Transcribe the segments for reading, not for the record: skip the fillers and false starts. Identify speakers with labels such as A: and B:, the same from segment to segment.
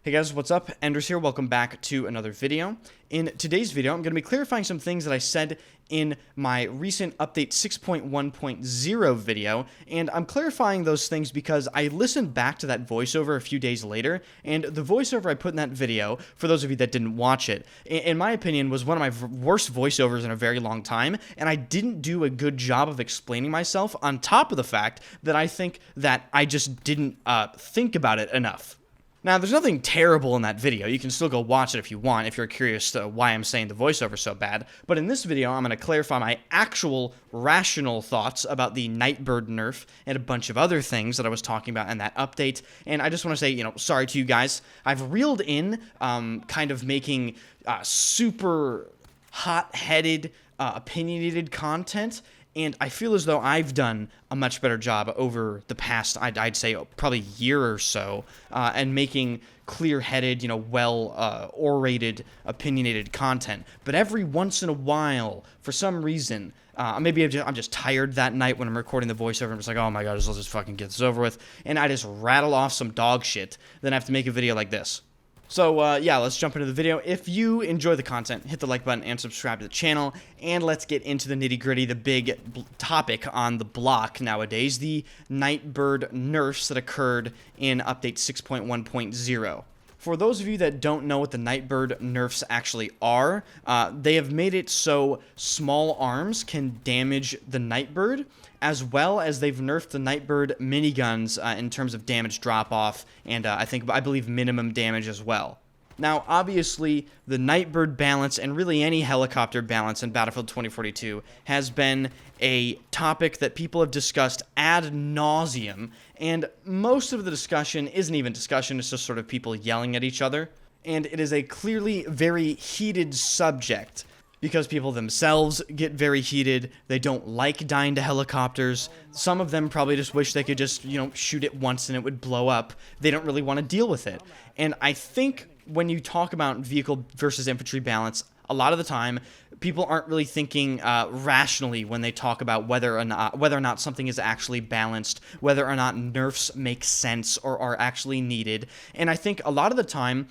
A: Hey guys, what's up? Enders here. Welcome back to another video. In today's video, I'm going to be clarifying some things that I said in my recent update 6.1.0 video, and I'm clarifying those things because I listened back to that voiceover a few days later, and the voiceover I put in that video, for those of you that didn't watch it, in my opinion, was one of my worst voiceovers in a very long time, and I didn't do a good job of explaining myself, on top of the fact that I think that I just didn't think about it enough. Now, there's nothing terrible in that video. You can still go watch it if you want, if you're curious to why I'm saying the voiceover so bad. But in this video, I'm going to clarify my actual rational thoughts about the Nightbird nerf and a bunch of other things that I was talking about in that update. And I just want to say, sorry to you guys. I've reeled in kind of making super hot-headed, opinionated content. And I feel as though I've done a much better job over the past, I'd say, probably year or so, and making clear-headed, well-orated, opinionated content. But every once in a while, for some reason, maybe I'm just tired that night when I'm recording the voiceover. I'm just like, oh my god, let's just fucking get this over with. And I just rattle off some dog shit. Then I have to make a video like this. So, yeah, let's jump into the video. If you enjoy the content, hit the like button and subscribe to the channel, and let's get into the nitty-gritty, the big topic on the block nowadays, the Nightbird nerfs that occurred in Update 6.1.0. For those of you that don't know what the Nightbird nerfs actually are, they have made it so small arms can damage the Nightbird, as well as they've nerfed the Nightbird miniguns in terms of damage drop-off, and I believe minimum damage as well. Now, obviously, the Nightbird balance, and really any helicopter balance in Battlefield 2042, has been a topic that people have discussed ad nauseum, and most of the discussion isn't even discussion, it's just sort of people yelling at each other, and it is a clearly very heated subject, because people themselves get very heated. They don't like dying to helicopters. Some of them probably just wish they could just, shoot it once and it would blow up. They don't really want to deal with it. And I think when you talk about vehicle versus infantry balance, a lot of the time, people aren't really thinking rationally when they talk about whether or not something is actually balanced, whether or not nerfs make sense or are actually needed. And I think a lot of the time,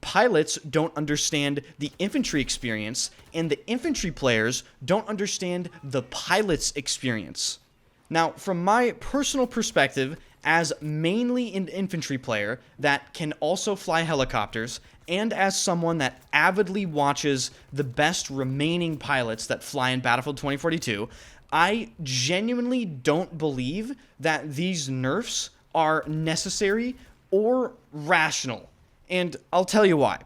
A: pilots don't understand the infantry experience, and the infantry players don't understand the pilot's experience. Now, from my personal perspective, as mainly an infantry player that can also fly helicopters, and as someone that avidly watches the best remaining pilots that fly in Battlefield 2042, I genuinely don't believe that these nerfs are necessary or rational. And I'll tell you why.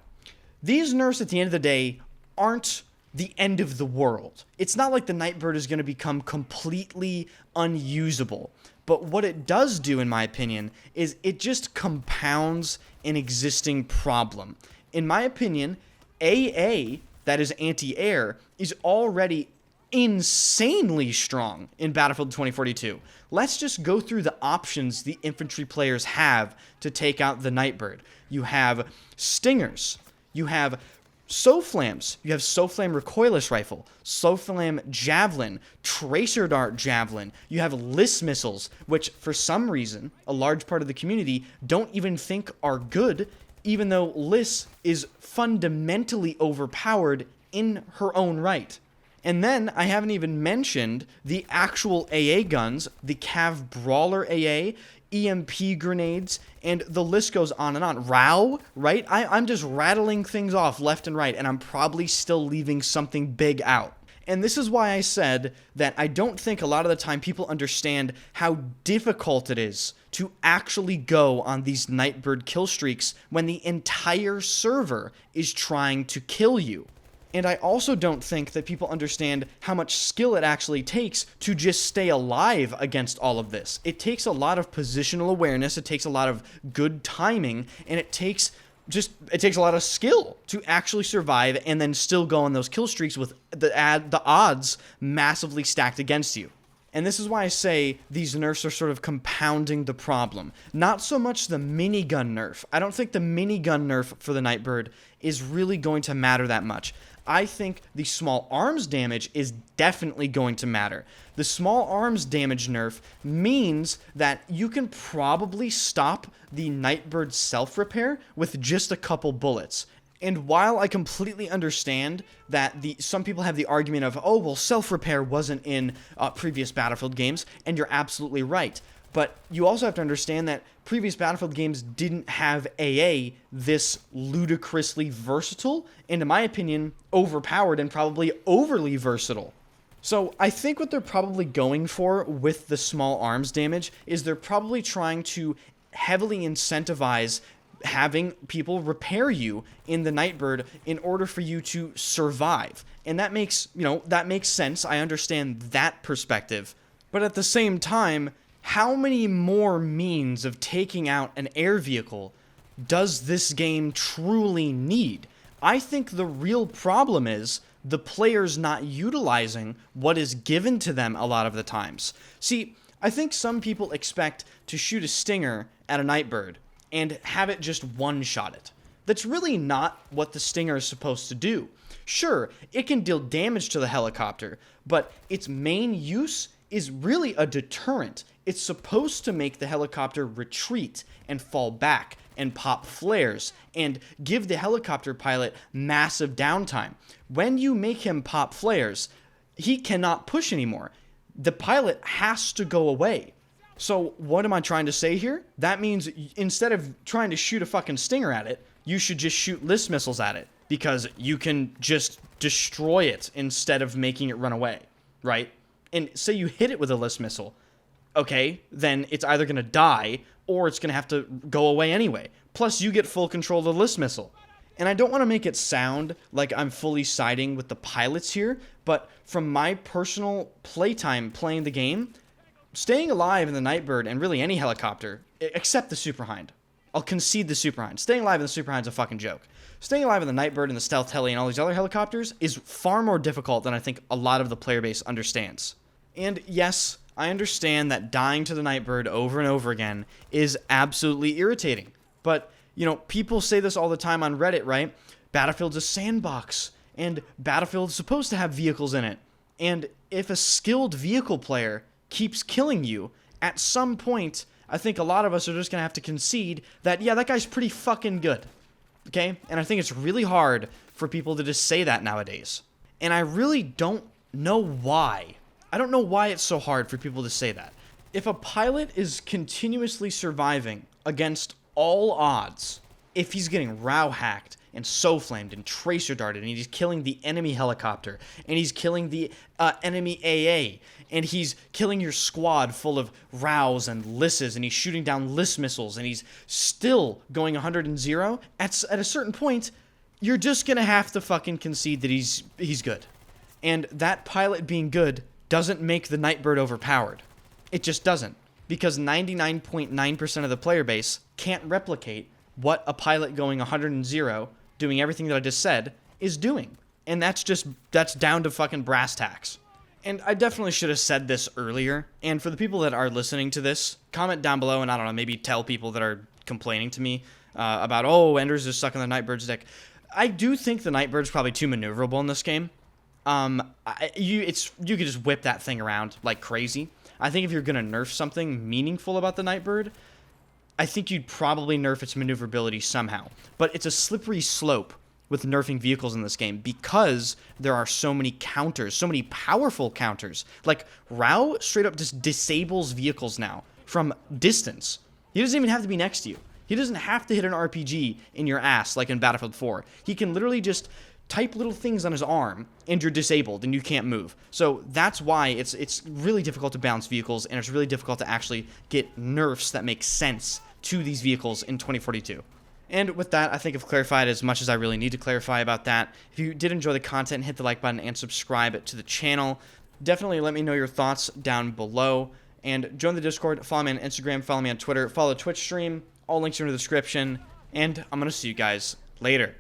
A: These nerfs at the end of the day aren't the end of the world. It's not like the Nightbird is going to become completely unusable. But what it does do, in my opinion, is it just compounds an existing problem. In my opinion, AA, that is anti-air, is already insanely strong in Battlefield 2042. Let's just go through the options the infantry players have to take out the Nightbird. You have Stingers, you have SOFLAMs, you have SOFLAM recoilless rifle, SOFLAM javelin, tracer dart javelin, you have LIS missiles, which for some reason, a large part of the community don't even think are good, even though LIS is fundamentally overpowered in her own right. And then I haven't even mentioned the actual AA guns, the Cav Brawler AA, EMP grenades, and the list goes on and on. RAW, right? I'm just rattling things off left and right, and I'm probably still leaving something big out. And this is why I said that I don't think a lot of the time people understand how difficult it is to actually go on these Nightbird kill streaks when the entire server is trying to kill you. And I also don't think that people understand how much skill it actually takes to just stay alive against all of this. It takes a lot of positional awareness, it takes a lot of good timing, and it takes a lot of skill to actually survive and then still go on those kill streaks with the odds massively stacked against you. And this is why I say these nerfs are sort of compounding the problem. Not so much the minigun nerf. I don't think the minigun nerf for the Nightbird is really going to matter that much. I think the small arms damage is definitely going to matter. The small arms damage nerf means that you can probably stop the Nightbird self-repair with just a couple bullets. And while I completely understand that some people have the argument of, oh, well, self-repair wasn't in previous Battlefield games, and you're absolutely right. But you also have to understand that previous Battlefield games didn't have AA this ludicrously versatile, and in my opinion, overpowered and probably overly versatile. So I think what they're probably going for with the small arms damage is they're probably trying to heavily incentivize having people repair you in the Nightbird in order for you to survive. And that makes, that makes sense. I understand that perspective. But at the same time, how many more means of taking out an air vehicle does this game truly need? I think the real problem is the players not utilizing what is given to them a lot of the times. See, I think some people expect to shoot a Stinger at a Nightbird and have it just one-shot it. That's really not what the Stinger is supposed to do. Sure, it can deal damage to the helicopter, but its main use is really a deterrent. It's supposed to make the helicopter retreat and fall back and pop flares and give the helicopter pilot massive downtime. When you make him pop flares, he cannot push anymore. The pilot has to go away. So what am I trying to say here? That means instead of trying to shoot a fucking Stinger at it, you should just shoot List missiles at it, because you can just destroy it instead of making it run away, right? And say you hit it with a List missile, okay, then it's either going to die or it's going to have to go away anyway. Plus, you get full control of the List missile. And I don't want to make it sound like I'm fully siding with the pilots here, but from my personal playtime playing the game, staying alive in the Nightbird, and really any helicopter, except the Super Hind. I'll concede the Super Hind. Staying alive in the Super Hind's a fucking joke. Staying alive in the Nightbird and the Stealth Heli and all these other helicopters is far more difficult than I think a lot of the player base understands. And yes, I understand that dying to the Nightbird over and over again is absolutely irritating. But, people say this all the time on Reddit, right? Battlefield's a sandbox, and Battlefield's supposed to have vehicles in it. And if a skilled vehicle player keeps killing you, at some point, I think a lot of us are just going to have to concede that, yeah, that guy's pretty fucking good. Okay? And I think it's really hard for people to just say that nowadays. And I really don't know why. I don't know why it's so hard for people to say that. If a pilot is continuously surviving against all odds, if he's getting row hacked and so-flamed and tracer darted, and he's killing the enemy helicopter, and he's killing the enemy AA, and he's killing your squad full of rows and lisses, and he's shooting down list missiles, and he's still going 100 and 0, at a certain point, you're just gonna have to fucking concede that he's good. And that pilot being good doesn't make the Nightbird overpowered. It just doesn't. Because 99.9% of the player base can't replicate what a pilot going 100 and 0, doing everything that I just said, is doing. And that's down to fucking brass tacks. And I definitely should have said this earlier. And for the people that are listening to this, comment down below and I don't know, maybe tell people that are complaining to me about, oh, Ender's just sucking the Nightbird's dick. I do think the Nightbird's probably too maneuverable in this game. You could just whip that thing around like crazy. I think if you're gonna nerf something meaningful about the Nightbird, I think you'd probably nerf its maneuverability somehow. But it's a slippery slope with nerfing vehicles in this game because there are so many counters, so many powerful counters. Like, Rao straight up just disables vehicles now from distance. He doesn't even have to be next to you. He doesn't have to hit an RPG in your ass like in Battlefield 4. He can literally just type little things on his arm and you're disabled and you can't move. So that's why it's really difficult to balance vehicles, and it's really difficult to actually get nerfs that make sense to these vehicles in 2042. And with that, I think I've clarified as much as I really need to clarify about that. If you did enjoy the content, hit the like button and subscribe to the channel. Definitely let me know your thoughts down below. And join the Discord, follow me on Instagram, follow me on Twitter, follow the Twitch stream. All links are in the description. And I'm going to see you guys later.